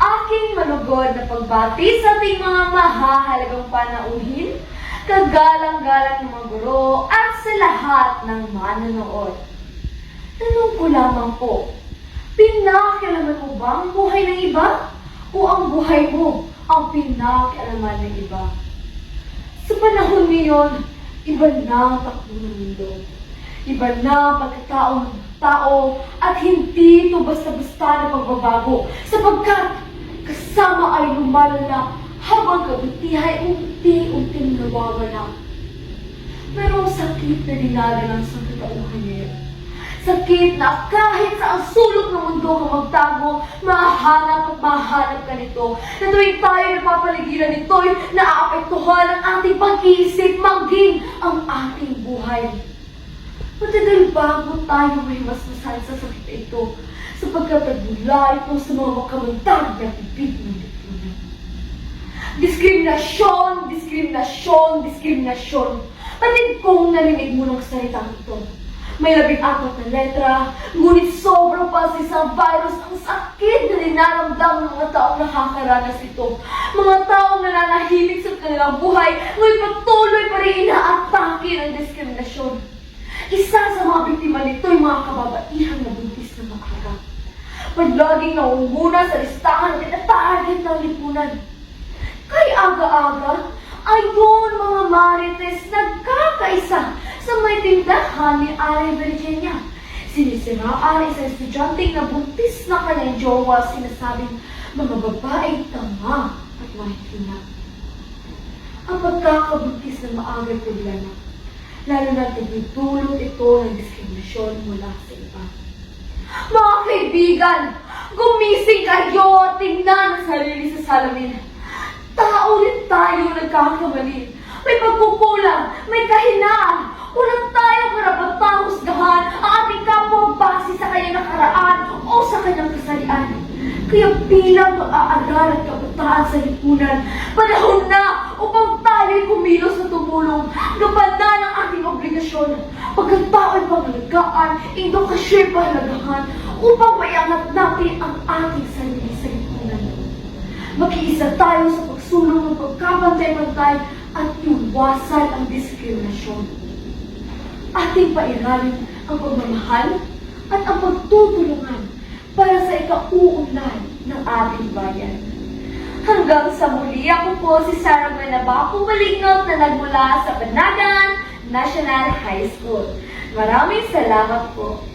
aking malugod na pagbati sa ating mga mahahalagang panauhin, kagalang-galang ng mga guro at sa lahat ng manonood. Tanong ko lamang po, pinakialaman mo ba ang buhay ng iba? O ang buhay mo ang pinakialaman ng iba? Sa panahon ngayon, iba na ang takbo ng mundo. Iba na ang pagkatao ng tao at hindi ito basta-basta na pagbabago sapagkat kasama ay lumalala habang kabutihan ay unti-unting nawawala. Pero sakit na dinadalang sa katauhan ngayon. Sakit na kahit sa ang sulok ng mundo ka magtago, mahanap at mahanap ka nito. Na tuwing tayo napapaligiran nito'y naaapektuhan ang ating pag-iisip, maging ang ating buhay. Matagal bago tayo may masmasan sa sakit na ito, sapagkat nagmula ito sa mga makamantag na bibig ng lipunan. Diskriminasyon, diskriminasyon, diskriminasyon. Panig kong narinig mo ng salitang ito. May 14 na letra, ngunit sobrang pa sa isang virus ang sakit na dinaramdam ng mga taong nakakaranas ito. Mga taong nananahimik sa kanilang buhay, ngunit patuloy pa rin inaatake ng diskriminasyon. Isa sa mga biktima nito ay mga kababaihang nabuntis na maaga. Palaging naunguna sa listahan at inatarget ng lipunan. Kay aga-aga, ayon mga marites nagkakaisa sa may tindahan ni Ari Virginia. Sinisiraan isang estudyanteng nabuntis na kanyang jowa, sinasabing mga babaeng tama at mahihina. Ang pagkakabuntis ng maagay problema, lalo na nagdudulot ito ng diskriminasyon mula sa iba. Mga kaibigan, gumising kayo at tingnan ang sarili sa salamin. Tao rin tayo nagkakamali. May pagkukulang, may kahinaan. Walang tayo karapatang husgahan ang ating kapwa base sa kanyang nakaraan o sa kanyang kasalian. Kaya bilang mag-aaral at kabataan sa lipunan, panahon na upang tayo'y kumilos na tumulong. Gabanan ang ating obligasyon. Pagkatao'y pangalagaan, edukasyo'y pahalagahan upang maiangat natin ang ating sarili sa lipunan. Mag-iisa tayo sa pagsulong ng pagkapantay-pantay at iwasan ang diskriminasyon. Ating pairalin ang pagmamahal at ang pagtutulungan para sa ikauunlad ng ating bayan. Hanggang sa muli, ako po si Sarah Manaba, pumalingot na nagmula sa Banagan National High School. Maraming salamat po.